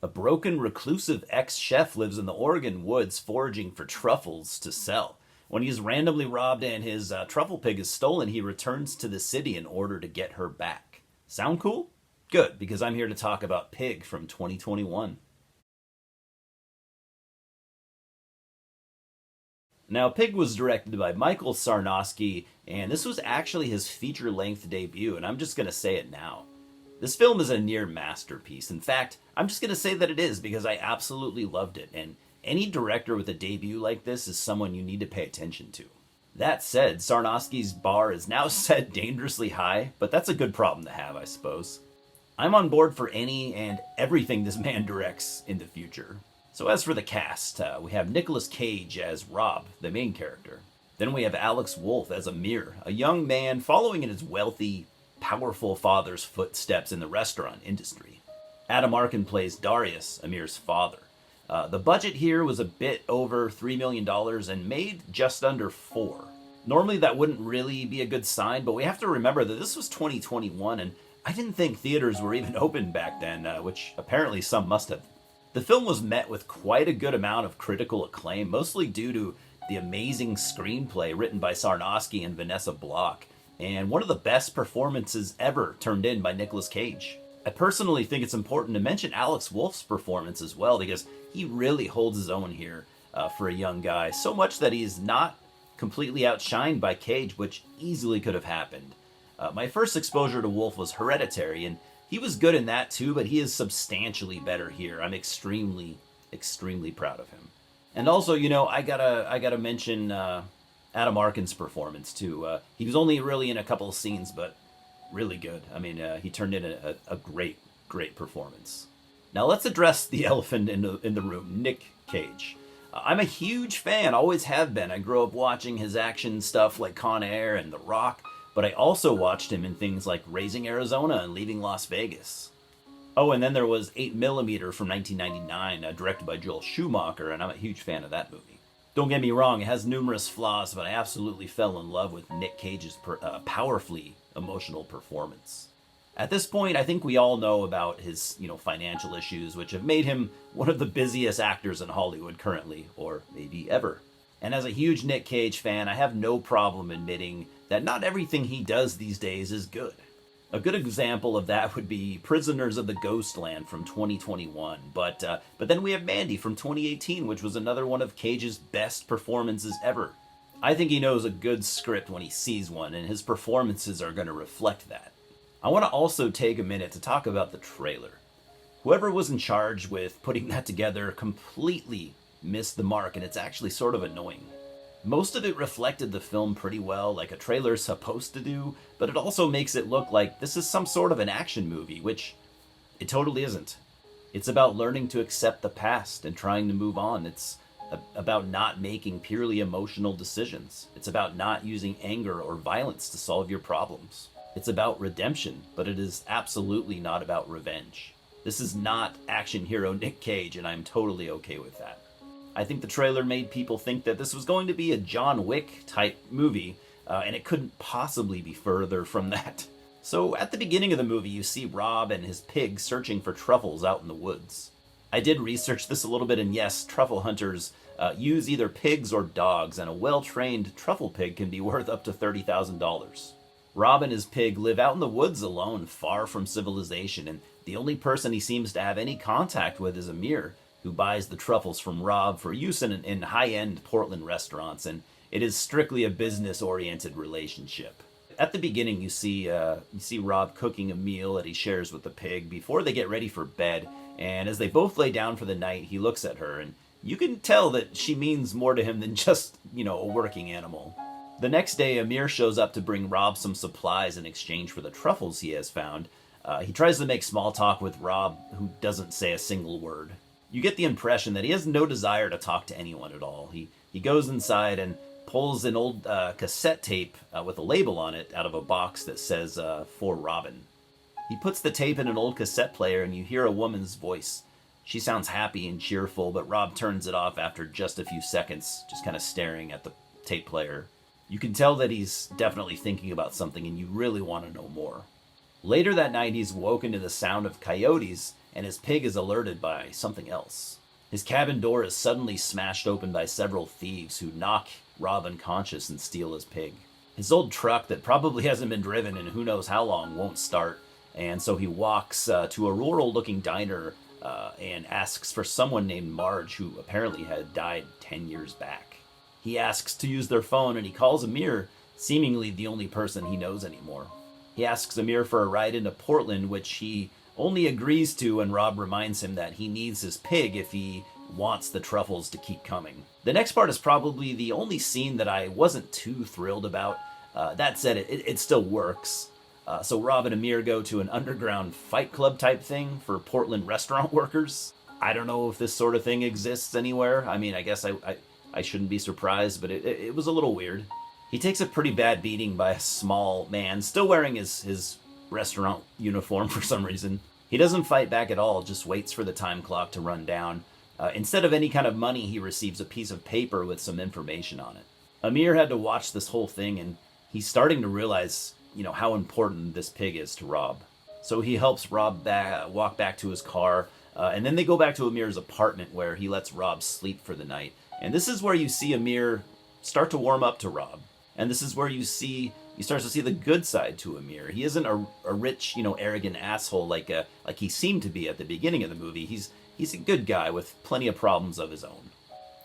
A broken, reclusive ex-chef lives in the Oregon woods foraging for truffles to sell. When he is randomly robbed and his truffle pig is stolen, he returns to the city in order to get her back. Sound cool? Good, because I'm here to talk about Pig from 2021. Now, Pig was directed by Michael Sarnowski, and this was actually his feature length debut, and I'm just going to say it now. This film is a near masterpiece. In fact, I'm just going to say that it is because I absolutely loved it, and any director with a debut like this is someone you need to pay attention to. That said, Sarnowski's bar is now set dangerously high, but that's a good problem to have, I suppose. I'm on board for any and everything this man directs in the future. So as for the cast, we have Nicolas Cage as Rob, the main character. Then we have Alex Wolff as Amir, a young man following in his wealthy, powerful father's footsteps in the restaurant industry. Adam Arkin plays Darius, Amir's father. The budget here was a bit over $3 million and made just under 4. Normally that wouldn't really be a good sign, but we have to remember that this was 2021 and I didn't think theaters were even open back then, which apparently some must have. The film was met with quite a good amount of critical acclaim, mostly due to the amazing screenplay written by Sarnowski and Vanessa Block, and one of the best performances ever turned in by Nicolas Cage. I personally think it's important to mention Alex Wolff's performance as well, because he really holds his own here for a young guy, so much that he's not completely outshined by Cage, which easily could have happened. My first exposure to Wolff was Hereditary, and he was good in that too, but he is substantially better here. I'm extremely, extremely proud of him. And also, I gotta mention Adam Arkin's performance too. He was only really in a couple of scenes, but really good. I mean, he turned in a great, great performance. Now let's address the elephant in the room, Nick Cage. I'm a huge fan, always have been. I grew up watching his action stuff like Con Air and The Rock, but I also watched him in things like Raising Arizona and Leaving Las Vegas. Oh, and then there was 8mm from 1999, directed by Joel Schumacher, and I'm a huge fan of that movie. Don't get me wrong, it has numerous flaws, but I absolutely fell in love with Nick Cage's powerfully emotional performance. At this point, I think we all know about his, financial issues, which have made him one of the busiest actors in Hollywood currently, or maybe ever. And as a huge Nick Cage fan, I have no problem admitting that not everything he does these days is good. A good example of that would be Prisoners of the Ghostland from 2021, but then we have Mandy from 2018, which was another one of Cage's best performances ever. I think he knows a good script when he sees one, and his performances are going to reflect that. I want to also take a minute to talk about the trailer. Whoever was in charge with putting that together completely missed the mark, and it's actually sort of annoying. Most of it reflected the film pretty well, like a trailer's supposed to do, but it also makes it look like this is some sort of an action movie, which it totally isn't. It's about learning to accept the past and trying to move on. It's about not making purely emotional decisions. It's about not using anger or violence to solve your problems. It's about redemption, but it is absolutely not about revenge. This is not action hero Nick Cage, and I'm totally okay with that. I think the trailer made people think that this was going to be a John Wick type movie, and it couldn't possibly be further from that. So at the beginning of the movie, you see Rob and his pig searching for truffles out in the woods. I did research this a little bit, and yes, truffle hunters use either pigs or dogs, and a well-trained truffle pig can be worth up to $30,000. Rob and his pig live out in the woods alone, far from civilization, and the only person he seems to have any contact with is Amir, who buys the truffles from Rob for use in high-end Portland restaurants, and it is strictly a business-oriented relationship. At the beginning, you see Rob cooking a meal that he shares with the pig before they get ready for bed, and as they both lay down for the night, he looks at her, and you can tell that she means more to him than just, a working animal. The next day, Amir shows up to bring Rob some supplies in exchange for the truffles he has found. He tries to make small talk with Rob, who doesn't say a single word. You get the impression that he has no desire to talk to anyone at all. He goes inside and pulls an old cassette tape with a label on it out of a box that says, For Robin. He puts the tape in an old cassette player and you hear a woman's voice. She sounds happy and cheerful, but Rob turns it off after just a few seconds, just kind of staring at the tape player. You can tell that he's definitely thinking about something and you really want to know more. Later that night, he's woken to the sound of coyotes, and his pig is alerted by something else. His cabin door is suddenly smashed open by several thieves who knock Rob unconscious and steal his pig. His old truck that probably hasn't been driven in who knows how long won't start, and so he walks to a rural-looking diner and asks for someone named Marge, who apparently had died 10 years back. He asks to use their phone, and he calls Amir, seemingly the only person he knows anymore. He asks Amir for a ride into Portland, which he only agrees to when Rob reminds him that he needs his pig if he wants the truffles to keep coming. The next part is probably the only scene that I wasn't too thrilled about. That said, it still works. So Rob and Amir go to an underground fight club type thing for Portland restaurant workers. I don't know if this sort of thing exists anywhere. I mean, I guess I shouldn't be surprised, but it was a little weird. He takes a pretty bad beating by a small man, still wearing his restaurant uniform for some reason. He doesn't fight back at all, just waits for the time clock to run down. Instead of any kind of money, he receives a piece of paper with some information on it. Amir had to watch this whole thing, and he's starting to realize, how important this pig is to Rob. So he helps Rob walk back to his car, and then they go back to Amir's apartment where he lets Rob sleep for the night. And this is where you see Amir start to warm up to Rob. And this is where you start to see the good side to Amir. He isn't a rich, arrogant asshole like he seemed to be at the beginning of the movie. He's a good guy with plenty of problems of his own.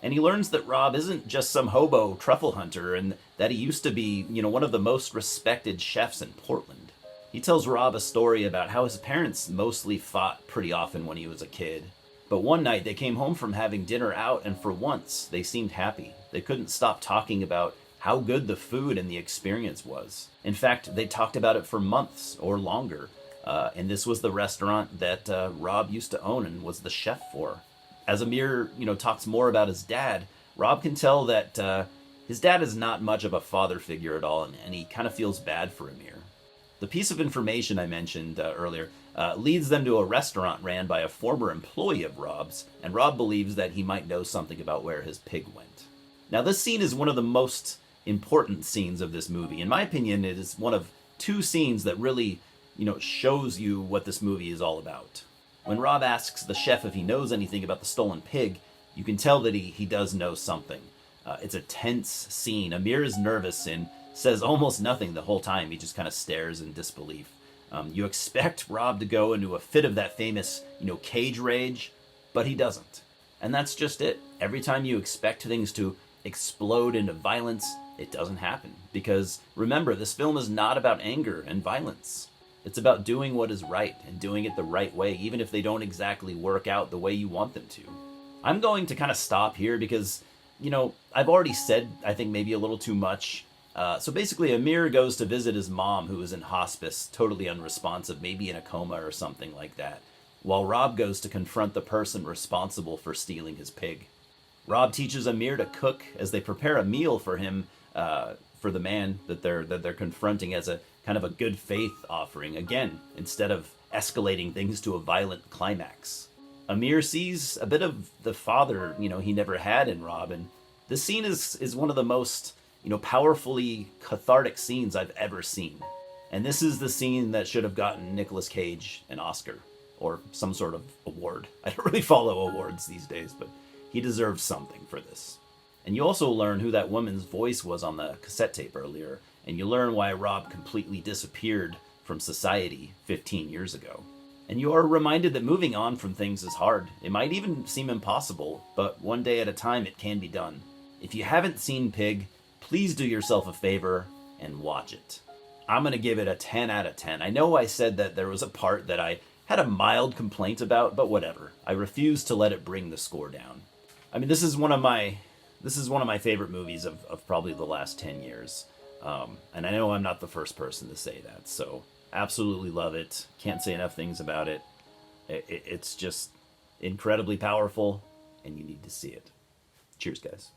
And he learns that Rob isn't just some hobo truffle hunter, and that he used to be, one of the most respected chefs in Portland. He tells Rob a story about how his parents mostly fought pretty often when he was a kid. But one night they came home from having dinner out, and for once they seemed happy. They couldn't stop talking about how good the food and the experience was. In fact, they talked about it for months or longer. And this was the restaurant that Rob used to own and was the chef for. As Amir, talks more about his dad, Rob can tell that his dad is not much of a father figure at all, and he kind of feels bad for Amir. The piece of information I mentioned earlier leads them to a restaurant ran by a former employee of Rob's, and Rob believes that he might know something about where his pig went. Now, this scene is one of the most important scenes of this movie. In my opinion, it is one of two scenes that really, shows you what this movie is all about. When Rob asks the chef if he knows anything about the stolen pig, you can tell that he does know something. It's a tense scene. Amir is nervous and says almost nothing the whole time. He just kind of stares in disbelief. You expect Rob to go into a fit of that famous, cage rage, but he doesn't. And that's just it. Every time you expect things to explode into violence, it doesn't happen. Because remember, this film is not about anger and violence. It's about doing what is right and doing it the right way, even if they don't exactly work out the way you want them to. I'm going to kind of stop here because, I've already said, I think, maybe a little too much. So basically, Amir goes to visit his mom, who is in hospice, totally unresponsive, maybe in a coma or something like that, while Rob goes to confront the person responsible for stealing his pig. Rob teaches Amir to cook as they prepare a meal for him, for the man that they're confronting, as a kind of a good faith offering, again, instead of escalating things to a violent climax. Amir sees a bit of the father, he never had in Rob, and this scene is one of the most, powerfully cathartic scenes I've ever seen. And this is the scene that should have gotten Nicolas Cage an Oscar, or some sort of award. I don't really follow awards these days, but he deserves something for this. And you also learn who that woman's voice was on the cassette tape earlier, and you learn why Rob completely disappeared from society 15 years ago. And you are reminded that moving on from things is hard. It might even seem impossible, but one day at a time it can be done. If you haven't seen Pig, please do yourself a favor and watch it. I'm going to give it a 10 out of 10. I know I said that there was a part that I had a mild complaint about, but whatever. I refuse to let it bring the score down. I mean, this is one of my favorite movies of probably the last 10 years. And I know I'm not the first person to say that, so absolutely love it. Can't say enough things about it. It's just incredibly powerful, and you need to see it. Cheers, guys.